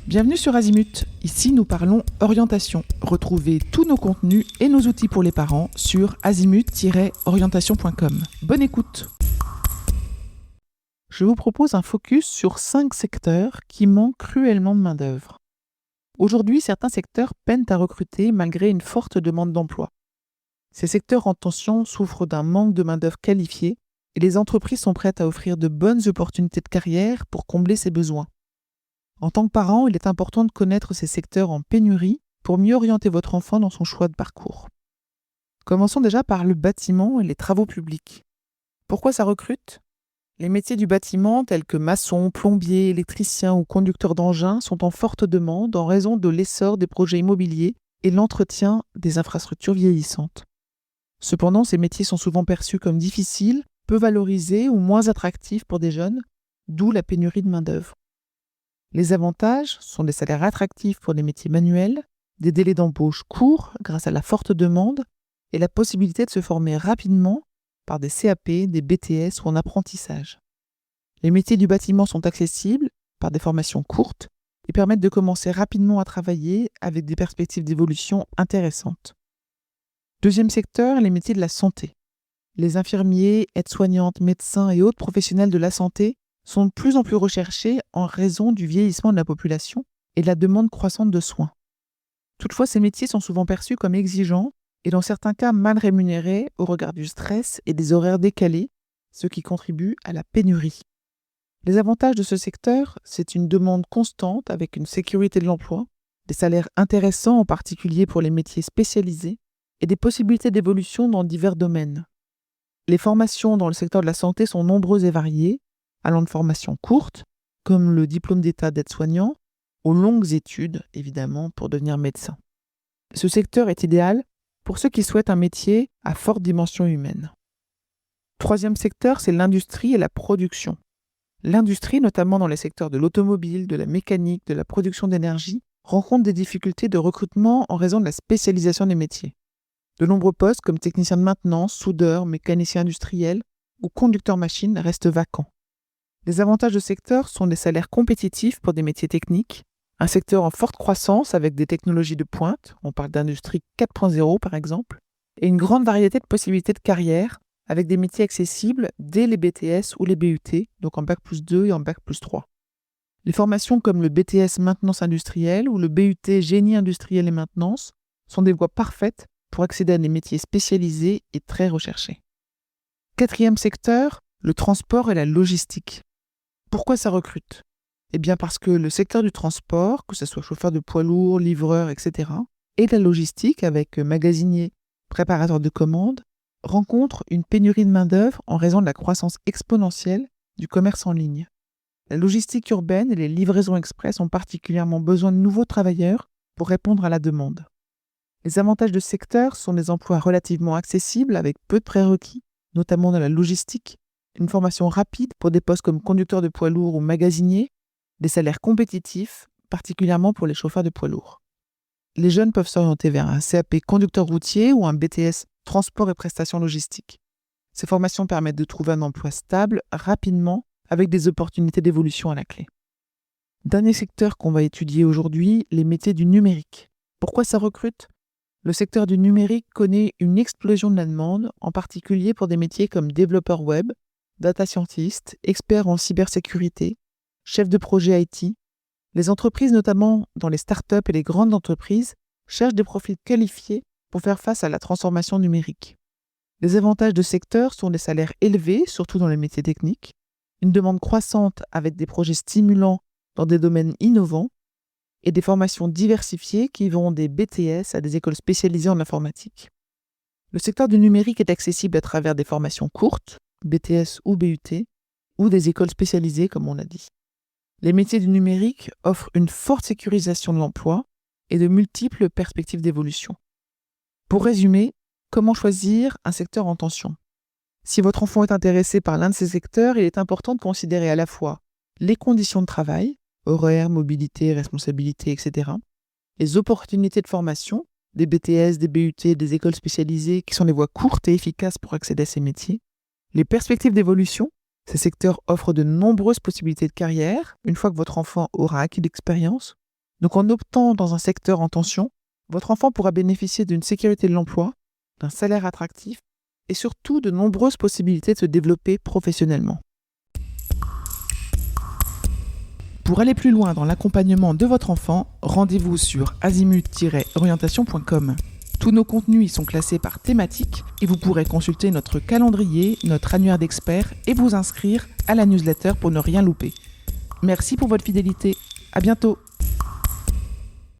Bienvenue sur Azimut. Ici, nous parlons orientation. Retrouvez tous nos contenus et nos outils pour les parents sur azimut-orientation.com. Bonne écoute. Je vous propose un focus sur 5 secteurs qui manquent cruellement de main-d'œuvre. Aujourd'hui, certains secteurs peinent à recruter malgré une forte demande d'emploi. Ces secteurs en tension souffrent d'un manque de main-d'œuvre qualifiée et les entreprises sont prêtes à offrir de bonnes opportunités de carrière pour combler ces besoins. En tant que parent, il est important de connaître ces secteurs en pénurie pour mieux orienter votre enfant dans son choix de parcours. Commençons déjà par le bâtiment et les travaux publics. Pourquoi ça recrute ? Les métiers du bâtiment tels que maçon, plombier, électricien ou conducteur d'engin sont en forte demande en raison de l'essor des projets immobiliers et l'entretien des infrastructures vieillissantes. Cependant, ces métiers sont souvent perçus comme difficiles, peu valorisés ou moins attractifs pour des jeunes, d'où la pénurie de main-d'œuvre. Les avantages sont des salaires attractifs pour les métiers manuels, des délais d'embauche courts grâce à la forte demande et la possibilité de se former rapidement par des CAP, des BTS ou en apprentissage. Les métiers du bâtiment sont accessibles par des formations courtes et permettent de commencer rapidement à travailler avec des perspectives d'évolution intéressantes. Deuxième secteur, les métiers de la santé. Les infirmiers, aides-soignantes, médecins et autres professionnels de la santé sont de plus en plus recherchés en raison du vieillissement de la population et de la demande croissante de soins. Toutefois, ces métiers sont souvent perçus comme exigeants et dans certains cas mal rémunérés au regard du stress et des horaires décalés, ce qui contribue à la pénurie. Les avantages de ce secteur, c'est une demande constante avec une sécurité de l'emploi, des salaires intéressants en particulier pour les métiers spécialisés et des possibilités d'évolution dans divers domaines. Les formations dans le secteur de la santé sont nombreuses et variées, allant de formations courtes, comme le diplôme d'état d'aide-soignant, aux longues études, évidemment, pour devenir médecin. Ce secteur est idéal pour ceux qui souhaitent un métier à forte dimension humaine. Troisième secteur, c'est l'industrie et la production. L'industrie, notamment dans les secteurs de l'automobile, de la mécanique, de la production d'énergie, rencontre des difficultés de recrutement en raison de la spécialisation des métiers. De nombreux postes comme technicien de maintenance, soudeur, mécanicien industriel ou conducteur machine restent vacants. Les avantages de secteur sont des salaires compétitifs pour des métiers techniques, un secteur en forte croissance avec des technologies de pointe, on parle d'industrie 4.0 par exemple, et une grande variété de possibilités de carrière avec des métiers accessibles dès les BTS ou les BUT, donc en Bac+2 et en Bac+3. Les formations comme le BTS maintenance industrielle ou le BUT génie industriel et maintenance sont des voies parfaites pour accéder à des métiers spécialisés et très recherchés. Quatrième secteur, le transport et la logistique. Pourquoi ça recrute ? Eh bien parce que le secteur du transport, que ce soit chauffeur de poids lourd, livreur, etc., et la logistique avec magasinier, préparateur de commandes, rencontre une pénurie de main-d'œuvre en raison de la croissance exponentielle du commerce en ligne. La logistique urbaine et les livraisons express ont particulièrement besoin de nouveaux travailleurs pour répondre à la demande. Les avantages de ce secteur sont des emplois relativement accessibles avec peu de prérequis, notamment dans la logistique, une formation rapide pour des postes comme conducteur de poids lourd ou magasinier, des salaires compétitifs, particulièrement pour les chauffeurs de poids lourd. Les jeunes peuvent s'orienter vers un CAP conducteur routier ou un BTS transport et prestations logistiques. Ces formations permettent de trouver un emploi stable rapidement avec des opportunités d'évolution à la clé. Dernier secteur qu'on va étudier aujourd'hui, les métiers du numérique. Pourquoi ça recrute ? Le secteur du numérique connaît une explosion de la demande, en particulier pour des métiers comme développeur web, data scientist, expert en cybersécurité, chef de projet IT. Les entreprises, notamment dans les startups et les grandes entreprises, cherchent des profils qualifiés pour faire face à la transformation numérique. Les avantages de secteur sont des salaires élevés, surtout dans les métiers techniques, une demande croissante avec des projets stimulants dans des domaines innovants et des formations diversifiées qui vont des BTS à des écoles spécialisées en informatique. Le secteur du numérique est accessible à travers des formations courtes, BTS ou BUT, ou des écoles spécialisées, comme on l'a dit. Les métiers du numérique offrent une forte sécurisation de l'emploi et de multiples perspectives d'évolution. Pour résumer, comment choisir un secteur en tension ? Si votre enfant est intéressé par l'un de ces secteurs, il est important de considérer à la fois les conditions de travail, horaires, mobilité, responsabilité, etc., les opportunités de formation, des BTS, des BUT, des écoles spécialisées qui sont des voies courtes et efficaces pour accéder à ces métiers, les perspectives d'évolution, ces secteurs offrent de nombreuses possibilités de carrière une fois que votre enfant aura acquis l'expérience, Donc en optant dans un secteur en tension, votre enfant pourra bénéficier d'une sécurité de l'emploi, d'un salaire attractif et surtout de nombreuses possibilités de se développer professionnellement. Pour aller plus loin dans l'accompagnement de votre enfant, rendez-vous sur azimut-orientation.com. Tous nos contenus y sont classés par thématique et vous pourrez consulter notre calendrier, notre annuaire d'experts et vous inscrire à la newsletter pour ne rien louper. Merci pour votre fidélité. À bientôt.